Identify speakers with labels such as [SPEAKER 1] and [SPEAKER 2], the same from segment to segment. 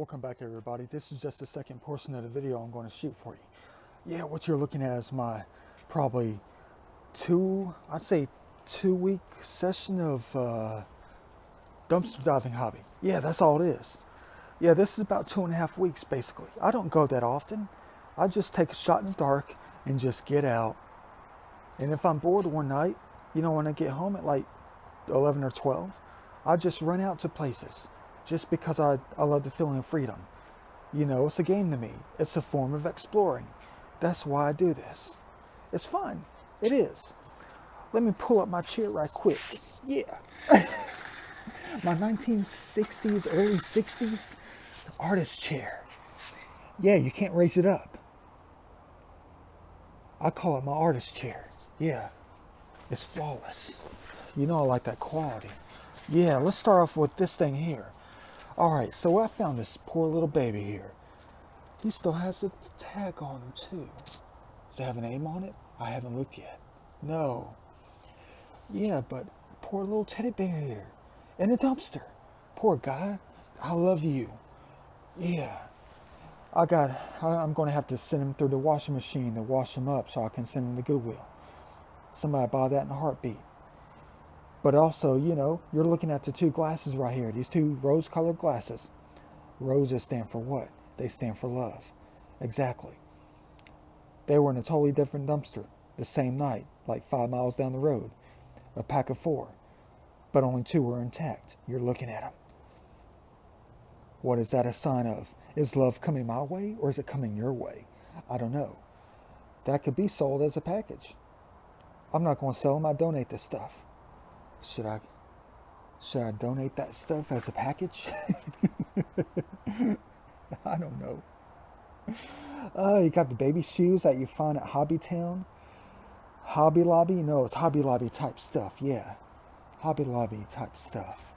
[SPEAKER 1] Welcome back, everybody. This is just the second portion of the video I'm going to shoot for you. Yeah, what you're looking at is my probably I'd say 2-week session of dumpster diving hobby. Yeah, that's all it is. Yeah, this is about 2.5 weeks basically. I don't go that often. I just take a shot in the dark and just get out. And if I'm bored one night, when I get home at like 11 or 12, I just run out to places. Just because I love the feeling of freedom. It's a game to me. It's a form of exploring. That's why I do this. It's fun. It is. Let me pull up my chair right quick. Yeah. My 1960s, early 60s artist chair. Yeah, you can't raise it up. I call it my artist chair. Yeah. It's flawless. I like that quality. Yeah, let's start off with this thing here. Alright, so I found this poor little baby here. He still has a tag on him too. Does it have a name on it? I haven't looked yet. No. Yeah, but poor little teddy bear here. In a dumpster. Poor guy. I love you. Yeah. I'm going to have to send him through the washing machine to wash him up so I can send him to Goodwill. Somebody buy that in a heartbeat. But also, you're looking at the two glasses right here. These two rose-colored glasses. Roses stand for what? They stand for love. Exactly. They were in a totally different dumpster the same night, like 5 miles down the road. A pack of 4. But only 2 were intact. You're looking at them. What is that a sign of? Is love coming my way or is it coming your way? I don't know. That could be sold as a package. I'm not going to sell them. I donate this stuff. Should I donate that stuff as a package? I don't know. You got the baby shoes that you find at Hobby Town. Hobby Lobby? No, it's Hobby Lobby type stuff. Yeah. Hobby Lobby type stuff.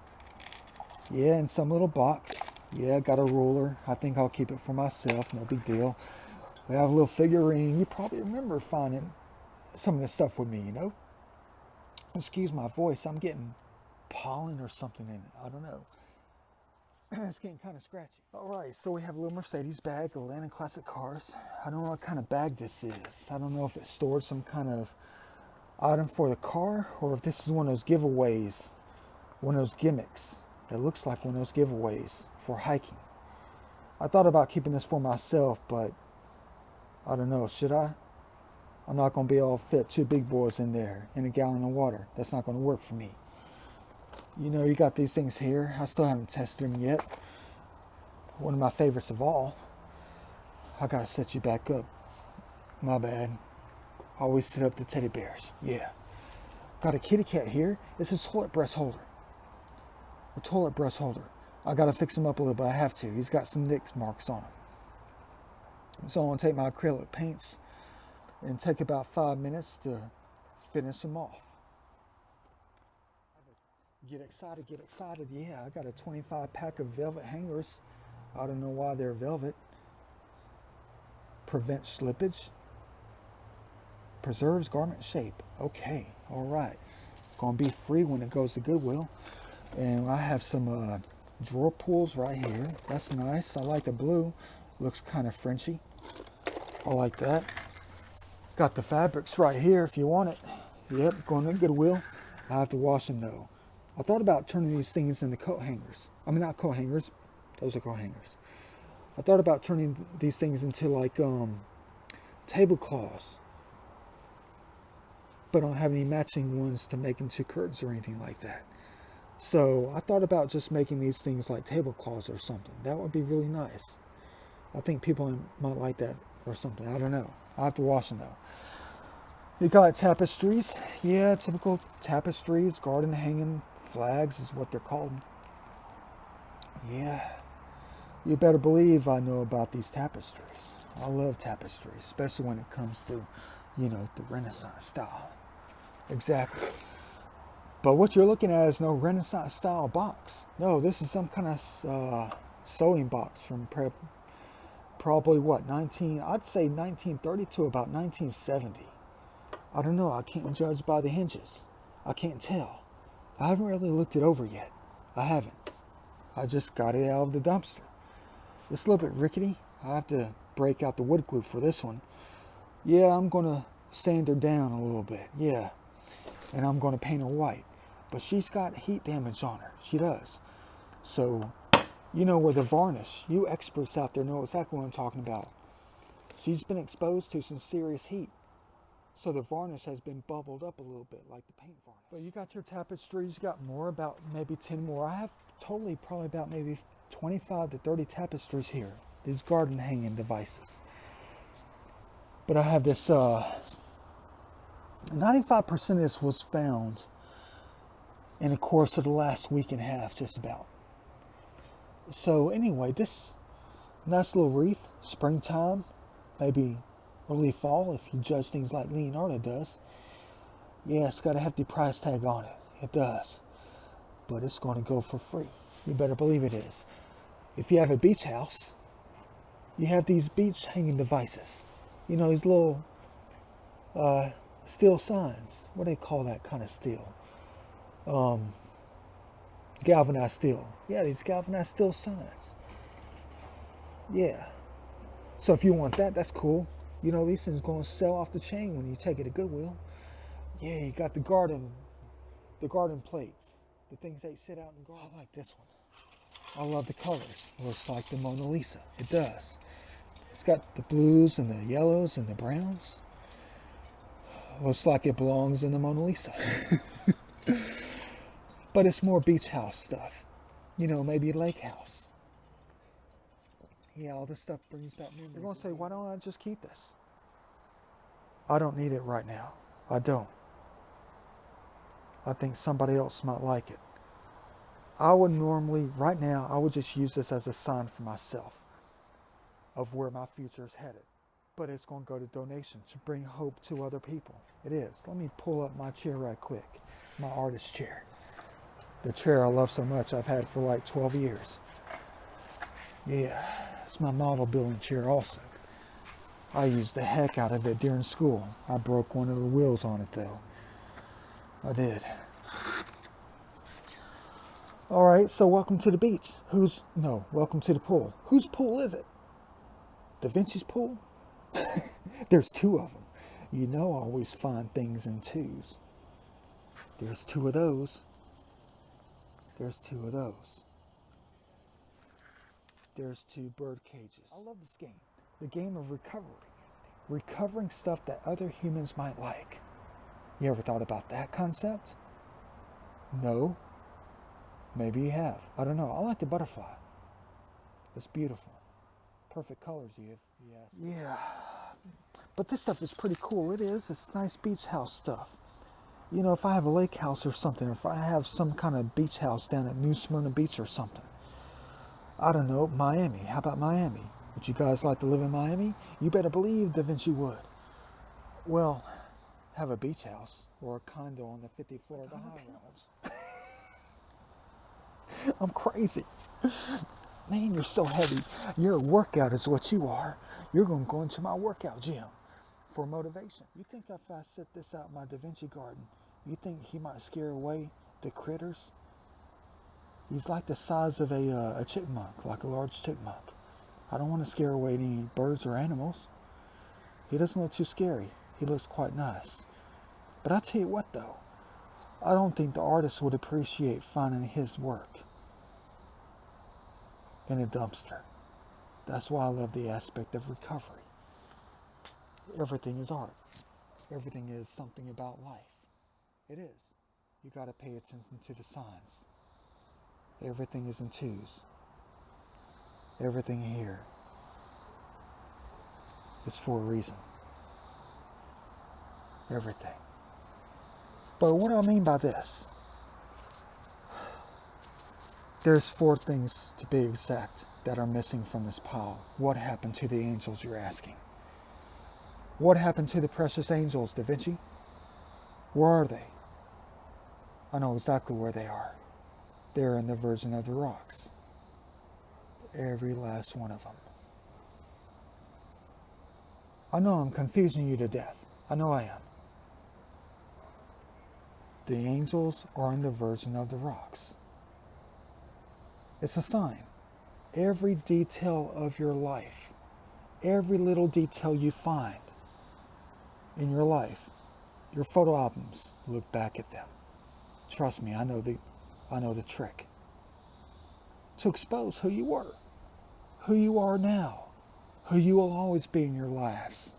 [SPEAKER 1] Yeah, in some little box. Yeah, got a ruler. I think I'll keep it for myself. No big deal. We have a little figurine. You probably remember finding some of this stuff with me, Excuse my voice, I'm getting pollen or something in it. I don't know. It's getting kind of scratchy. Alright, so we have a little Mercedes bag, a Landon Classic Cars. I don't know what kind of bag this is. I don't know if it stored some kind of item for the car or if this is one of those giveaways, one of those gimmicks. It looks like one of those giveaways for hiking. I thought about keeping this for myself, but I don't know, should I? I'm not going to be able to fit 2 big boys in there in a gallon of water. That's not going to work for me. You got these things here. I still haven't tested them yet. One of my favorites of all. I got to set you back up. My bad. Always set up the teddy bears. Yeah. Got a kitty cat here. It's a toilet brush holder. A toilet brush holder. I got to fix him up a little bit. I have to. He's got some nick marks on him. So I'm going to take my acrylic paints and take about 5 minutes to finish them off. Get excited. Yeah, I got a 25 pack of velvet hangers. I don't know why they're velvet. Prevent slippage. Preserves garment shape. Okay, all right. Gonna be free when it goes to Goodwill. And I have some drawer pulls right here. That's nice. I like the blue. Looks kind of Frenchy. I like that. Got the fabrics right here if you want it. Yep, going to Goodwill. I have to wash them though. I thought about turning these things into coat hangers. I mean, not coat hangers. Those are coat hangers. I thought about turning these things into like tablecloths. But I don't have any matching ones to make into curtains or anything like that. So I thought about just making these things like tablecloths or something. That would be really nice. I think people might like that or something. I don't know. I have to wash them though. You got tapestries. Yeah, typical tapestries. Garden hanging flags is what they're called. Yeah. You better believe I know about these tapestries. I love tapestries, especially when it comes to, the Renaissance style. Exactly. But what you're looking at is no Renaissance style box. No, this is some kind of sewing box from probably what, I'd say 1930 to about 1970. I don't know, I can't judge by the hinges. I can't tell. I haven't really looked it over yet. I haven't. I just got it out of the dumpster. It's a little bit rickety. I have to break out the wood glue for this one. Yeah, I'm going to sand her down a little bit. Yeah. And I'm going to paint her white. But she's got heat damage on her. She does. So, you know, with the varnish, you experts out there know exactly what I'm talking about. She's been exposed to some serious heat. So the varnish has been bubbled up a little bit like the paint varnish. But you got your tapestries, you got more, about maybe 10 more. I have totally probably about maybe 25 to 30 tapestries here. These garden hanging devices. But I have this, 95% of this was found in the course of the last week and a half, just about. So anyway, this nice little wreath, springtime, maybe early fall, if you judge things like Leonardo does. Yeah, it's got a hefty price tag on it. It does. But it's going to go for free. You better believe it is. If you have a beach house, you have these beach hanging devices. You know, these little steel signs. What do they call that kind of steel? Galvanized steel. Yeah, these galvanized steel signs. Yeah. So if you want that, that's cool. You know, these things going to sell off the chain when you take it to Goodwill. Yeah, you got the garden plates, the things that sit out in the garden. I like this one. I love the colors. It looks like the Mona Lisa. It does. It's got the blues and the yellows and the browns. Looks like it belongs in the Mona Lisa. But it's more beach house stuff. You know, maybe a lake house. Yeah, all this stuff brings back memories. You're going to say, why don't I just keep this? I don't need it right now. I don't. I think somebody else might like it. I would normally, right now, I would just use this as a sign for myself of where my future is headed. But it's going to go to donations to bring hope to other people. It is. Let me pull up my chair right quick. My artist chair. The chair I love so much. I've had it for like 12 years. Yeah, it's my model building chair also. I used the heck out of it during school. I broke one of the wheels on it though. I did. All right, so welcome to the beach. Welcome to the pool. Whose pool is it? Da Vinci's pool? There's two of them. You know I always find things in twos. There's two of those. There's two of those. There's two bird cages. I love this game. The game of recovery. Recovering stuff that other humans might like. You ever thought about that concept? No? Maybe you have. I don't know. I like the butterfly. It's beautiful. Perfect colors, yeah. But this stuff is pretty cool. It is. It's nice beach house stuff. You know, if I have a lake house or something, or if I have some kind of beach house down at New Smyrna Beach or something. I don't know, Miami. How about Miami? Would you guys like to live in Miami? You better believe Da Vinci would. Well, have a beach house or a condo on the 50th floor of the high rise. I'm crazy. Man, you're so heavy. Your workout is what you are. You're going to go into my workout gym for motivation. You think if I set this out in my Da Vinci garden, you think he might scare away the critters? He's like the size of a chipmunk, like a large chipmunk. I don't want to scare away any birds or animals. He doesn't look too scary. He looks quite nice. But I tell you what though, I don't think the artist would appreciate finding his work in a dumpster. That's why I love the aspect of recovery. Everything is art. Everything is something about life. It is. You got to pay attention to the signs. Everything is in twos. Everything here is for a reason. Everything. But what do I mean by this? There's 4 things to be exact that are missing from this pile. What happened to the angels, you're asking? What happened to the precious angels, Da Vinci? Where are they? I know exactly where they are. They're in the Virgin of the Rocks. Every last one of them. I know I'm confusing you to death. I know I am. The angels are in the Virgin of the Rocks. It's a sign. every detail of your life, every little detail you find in your life, your photo albums, look back at them. Trust me, I know the trick. To expose who you were, who you are now, who you will always be in your lives.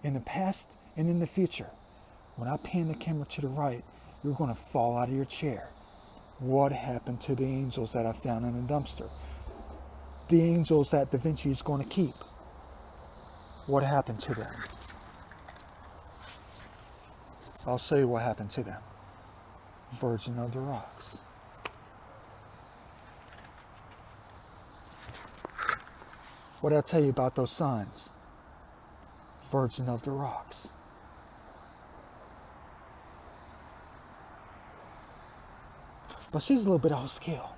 [SPEAKER 1] In the past and in the future, when I pan the camera to the right, you're going to fall out of your chair. What happened to the angels that I found in the dumpster? The angels that Da Vinci is going to keep. What happened to them? I'll show you what happened to them. Virgin of the Rocks. What did I tell you about those signs? Virgin of the Rocks. But she's a little bit off scale.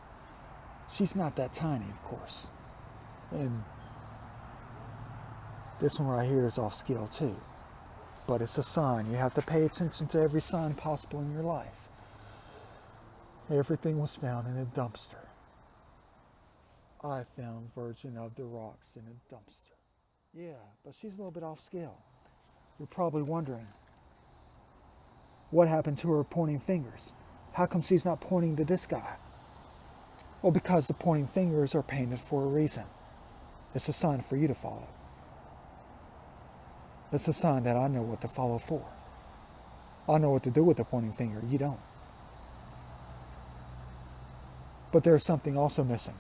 [SPEAKER 1] She's not that tiny, of course. And this one right here is off scale too. But it's a sign. You have to pay attention to every sign possible in your life. Everything was found in a dumpster. I found Virgin of the Rocks in a dumpster. Yeah, but she's a little bit off scale. You're probably wondering, what happened to her pointing fingers? How come she's not pointing to this guy? Well, because the pointing fingers are painted for a reason. It's a sign for you to follow. It's a sign that I know what to follow for. I know what to do with the pointing finger. You don't. But there's something also missing.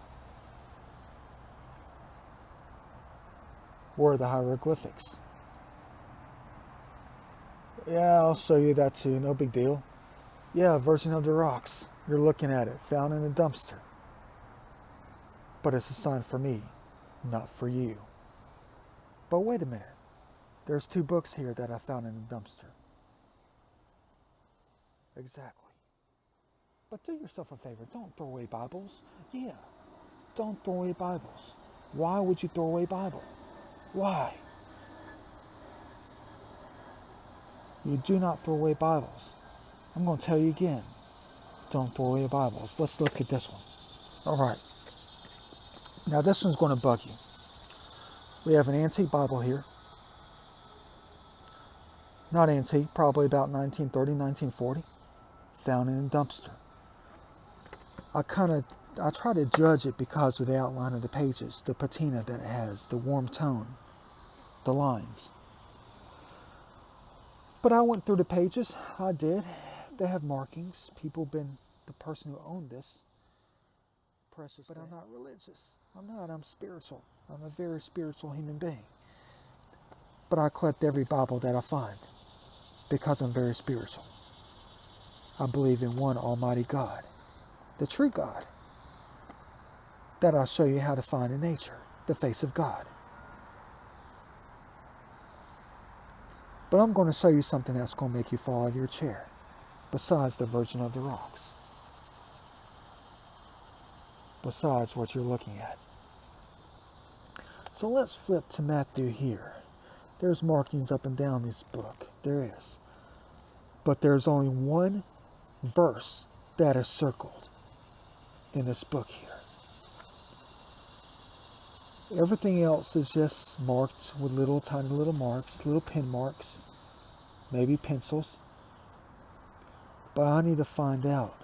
[SPEAKER 1] Where are the hieroglyphics? Yeah, I'll show you that too. No big deal. Yeah, Virgin of the Rocks. You're looking at it. Found in a dumpster. But it's a sign for me, not for you. But wait a minute. There's 2 books here that I found in a dumpster. Exactly. But do yourself a favor. Don't throw away Bibles. Yeah. Don't throw away Bibles. Why would you throw away Bible? Why? You do not throw away Bibles. I'm going to tell you again. Don't throw away Bibles. Let's look at this one. All right. Now this one's going to bug you. We have an antique Bible here. Not antique, probably about 1930, 1940. Found in a dumpster. I try to judge it because of the outline of the pages, the patina that it has, the warm tone, the lines. But I went through the pages. I did. They have markings. The person who owned this, precious. But I'm not religious. I'm not. I'm spiritual. I'm a very spiritual human being. But I collect every Bible that I find because I'm very spiritual. I believe in one Almighty God, the true God, that I'll show you how to find in nature, the face of God. But I'm going to show you something that's going to make you fall out of your chair, besides the Virgin of the Rocks, besides what you're looking at. So let's flip to Matthew here. There's markings up and down this book. There is. But there's only one verse that is circled in this book here. Everything else is just marked with little tiny little marks, little pen marks, maybe pencils. But I need to find out.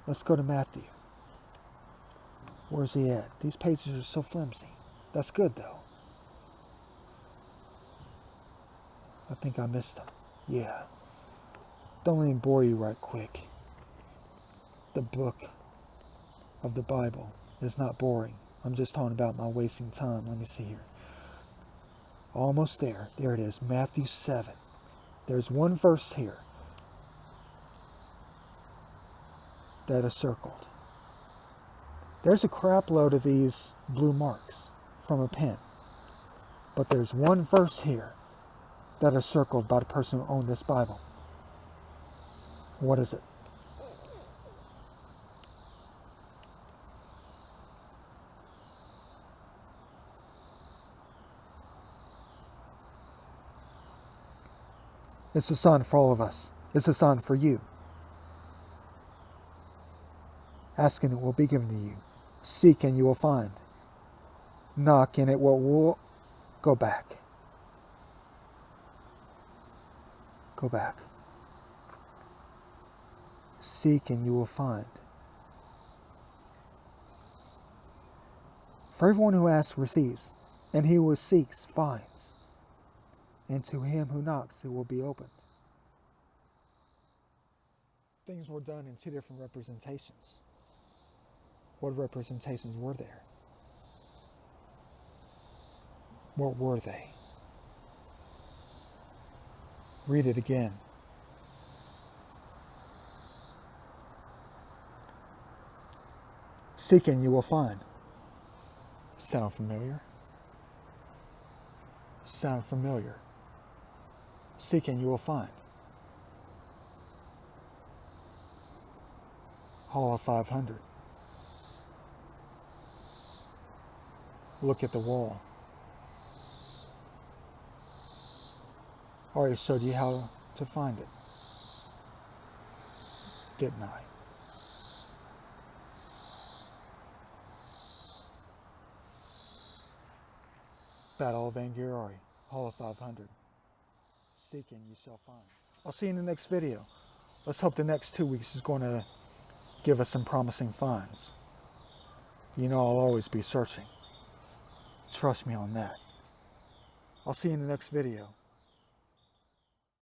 [SPEAKER 1] Let's go to Matthew. Where's he at? These pages are so flimsy. That's good though. I think I missed them. Yeah. Don't let me bore you right quick. The book of the Bible is not boring. I'm just talking about my wasting time. Let me see here. Almost there. There it is. Matthew 7. There's one verse here that is circled. There's a crap load of these blue marks from a pen. But there's one verse here that is circled by the person who owned this Bible. What is it? It's a sign for all of us. It's a sign for you. Ask and it will be given to you. Seek and you will find. Knock and it will go back. Go back. Seek and you will find. For everyone who asks receives, and he who seeks finds, and to him who knocks it will be opened. Things were done in two different representations. What representations were there? What were they? Read it again. Seek and you will find. Sound familiar? Sound familiar? Seek and you will find. Hall of 500. Look at the wall. I already showed you how to find it, didn't I? Battle of Anghiari, Hall of 500. Seek and you shall find. I'll see you in the next video. Let's hope the next 2 weeks is going to give us some promising finds. You know I'll always be searching. Trust me on that. I'll see you in the next video.